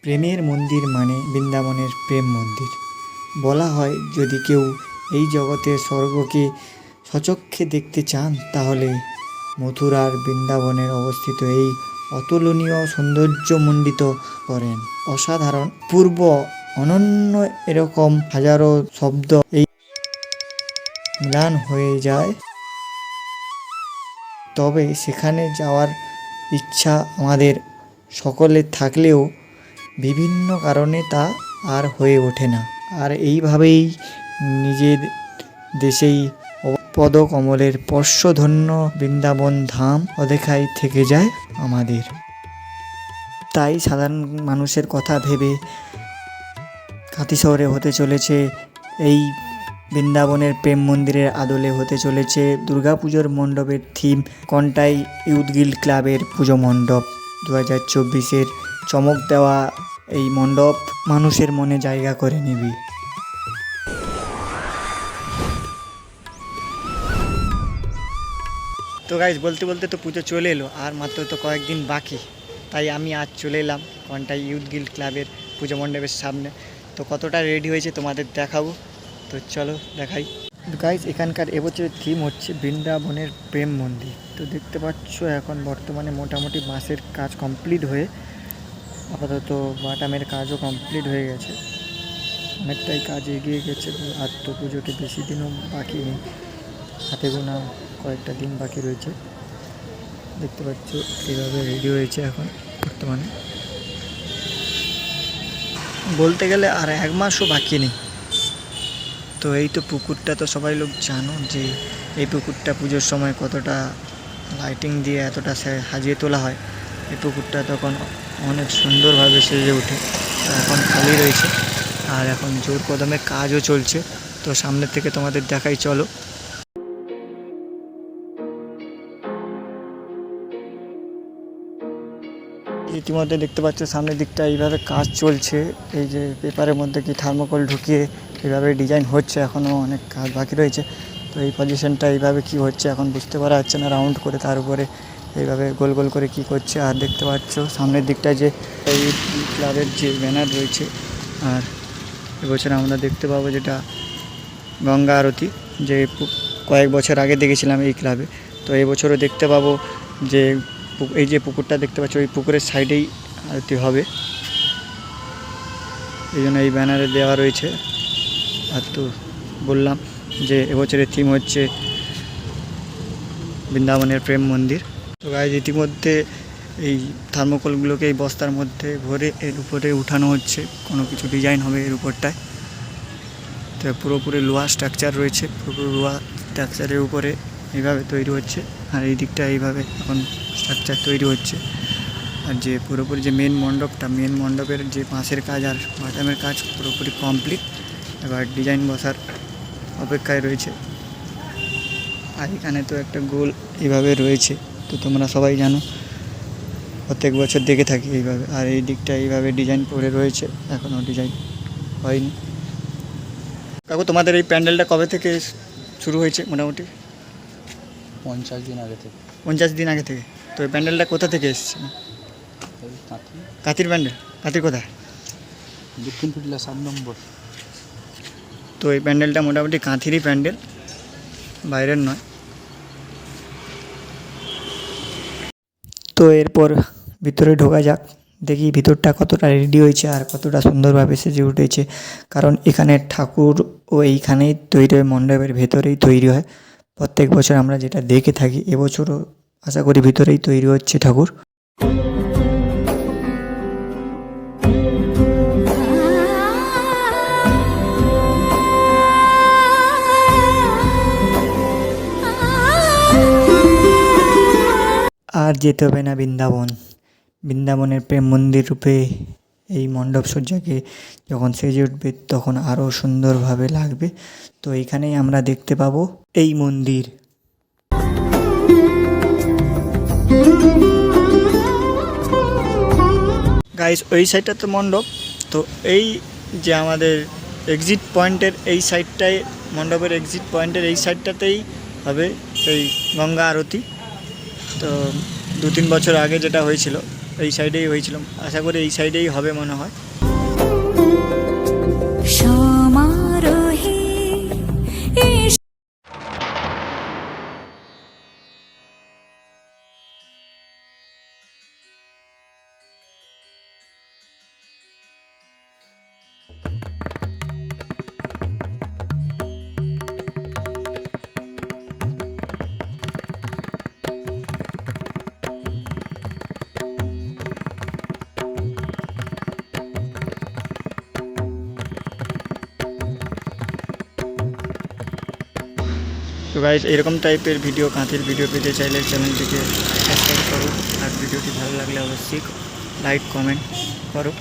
প্রেমের মন্দির মানে বৃন্দাবনের প্রেম মন্দির। বলা হয় যদি কেউ এই জগতের স্বর্গকে স্বচক্ষে দেখতে চান তাহলে মথুরার বৃন্দাবনের অবস্থিত এই অতুলনীয় সৌন্দর্যমণ্ডিত করেন। অসাধারণ পূর্ব অনন্য এরকম হাজারো শব্দ এই মিলান হয়ে যায়। তবে সেখানে যাওয়ার ইচ্ছা আমাদের সকলের থাকলেও বিভিন্ন কারণে তা আর হয়ে ওঠে না। আর এইভাবেই নিজের দেশেই পদকমলের স্পর্শধন্য বৃন্দাবন ধাম অদেখায় থেকে যায় আমাদের। তাই সাধারণ মানুষের কথা ভেবে কাঁথি শহরে হতে চলেছে এই বৃন্দাবনের প্রেম মন্দিরের আদলে হতে চলেছে দুর্গাপুজোর মণ্ডপের থিম কন্টাই ইউথ গিল্ড ক্লাবের পুজো মণ্ডপ। 2024-এর চমক দেওয়া এই মণ্ডপ মানুষের মনে জায়গা করে নিবি। তো গাইজ বলতে বলতে তো পুজো চলে এলো, আর মাত্র তো কয়েকদিন বাকি। তাই আমি আজ চলে এলাম কন্টাই ইউথ গিল্ড ক্লাবের পুজো মণ্ডপের সামনে। তো কতটা রেডি হয়েছে তোমাদের দেখাবো, তো চলো দেখাই। গাইজ এখানকার এবছরের থিম হচ্ছে বৃন্দাবনের প্রেম মন্দির। তো দেখতে পাচ্ছ এখন বর্তমানে মোটামুটি বাঁশের কাজ কমপ্লিট হয়ে আপাতত বাটামের কাজও কমপ্লিট হয়ে গেছে, অনেকটাই কাজ এগিয়ে গেছে। আর তো পুজোকে বেশি দিনও বাকি নেই, হাতে গোনা কয়েকটা দিন বাকি রয়েছে। দেখতে পাচ্ছ এইভাবে রেডি হয়েছে এখন বর্তমানে, বলতে গেলে আর 1 মাসও বাকি নেই। তো এই তো পুকুরটা তো সবাই লোক জানো যে এই পুকুরটা পুজোর সময় কতটা লাইটিং দিয়ে এতটা সাজিয়ে তোলা হয়। এই পুকুরটা তখন অনেক সুন্দরভাবে সেজে ওঠে। তো এখন খালি রয়েছে আর এখন জোর কদমে কাজও চলছে। তো সামনের থেকে তোমাদের দেখাই, চলো। ইতিমধ্যে দেখতে পাচ্ছ সামনের দিকটা এইভাবে কাজ চলছে। এই যে পেপারের মধ্যে কি থার্মোকল ঢুকিয়ে এইভাবে ডিজাইন হচ্ছে, এখনও অনেক কাজ বাকি রয়েছে। তো এই পজিশনটা এইভাবে কি হচ্ছে এখন বুঝতে পারা যাচ্ছে না, রাউন্ড করে তার উপরে এইভাবে গোল গোল করে কি করছে। আর দেখতে পাচ্ছ সামনের দিকটা যে এই ক্লাবের যে ব্যানার রয়েছে। আর এবছর আমরা দেখতে পাবো যেটা গঙ্গা আরতি, যে কয়েক বছর আগে দেখেছিলাম এই ক্লাবে। তো এবছরও দেখতে পাবো যে এই যে পুকুরটা দেখতে পাচ্ছ, ওই পুকুরের সাইডেই আরতি হবে, এই জন্য এই ব্যানারে দেওয়া রয়েছে। আর তো বললাম যে এবছরের থিম হচ্ছে বৃন্দাবনের প্রেম মন্দির। তো গাইজ ইতিমধ্যে এই থার্মোকলগুলোকে এই বস্তার মধ্যে ভরে এর উপরে উঠানো হচ্ছে, কোনো কিছু ডিজাইন হবে এর উপরটায়। তো পুরোপুরি লোহা স্ট্রাকচার রয়েছে, পুরোপুরি লোহা স্ট্রাকচারের উপরে এইভাবে তৈরি হচ্ছে। আর এই দিকটা এইভাবে এখন স্ট্রাকচার তৈরি হচ্ছে। আর যে পুরোপুরি যে মেন মণ্ডপটা, মেন মণ্ডপের যে বাঁশের কাজ আর বাটামের কাজ পুরোপুরি কমপ্লিট। এবার ডিজাইন বসার অপেক্ষায় রয়েছে। আর এখানে তো একটা গোল এইভাবে রয়েছে, তো তোমরা সবাই জানো, প্রত্যেক বছর দেখে থাকি এইভাবে। আর এই দিকটা এইভাবে ডিজাইন করে রয়েছে, এখনও ডিজাইন হয়নি। কাকু তোমাদের এই প্যান্ডেলটা কবে থেকে শুরু হয়েছে? মোটামুটি 50 দিন আগে থেকে। 50 দিন আগে থেকে। তো এই প্যান্ডেলটা কোথা থেকে এসেছে? কাঁথির প্যান্ডেল। কাঁথির কোথায়? দক্ষিণ পিটলা 7 নম্বর। তো এই প্যান্ডেলটা মোটামুটি কাঁথিরই প্যান্ডেল, বাইরের নয়। তো এরপর ভিতরে ঢোকা যাক, দেখি ভিতরটা কতটা রেডি হয়েছে আর কতটা সুন্দরভাবে সেজে উঠেছে। কারণ এখানে ঠাকুর ও এইখানেই তৈরি হয়, মণ্ডপের ভেতরেই তৈরি হয় প্রত্যেক বছর আমরা যেটা দেখে থাকি। এবছরও আশা করি ভিতরেই তৈরি হচ্ছে ঠাকুর। আর যেতে হবে না বৃন্দাবন। বৃন্দাবনের প্রেম মন্দির রূপে এই মণ্ডপ সজ্জাকে যখন সেজে উঠবে তখন আরও সুন্দরভাবে লাগবে। তো এইখানেই আমরা দেখতে পাবো এই মন্দির। গাইস ওই সাইডটা তো মণ্ডপ। তো এই যে আমাদের এক্সিট পয়েন্টের এই সাইডটায়, মণ্ডপের এক্সিট পয়েন্টের এই সাইডটাতেই হবে সেই গঙ্গা আরতি। তো 2-3 বছর আগে যেটা হয়েছিল এই সাইডেই হয়েছিল, আশা করি এই সাইডেই হবে মনে হয়। সমারোহে তো গাইজ এরকম টাইপের ভিডিও, কাঁথির ভিডিও পেতে চাইলে চ্যানেলটিকে সাবস্ক্রাইব করো, আর ভিডিওটি ভালো লাগলে অবশ্যই লাইক কমেন্ট করো।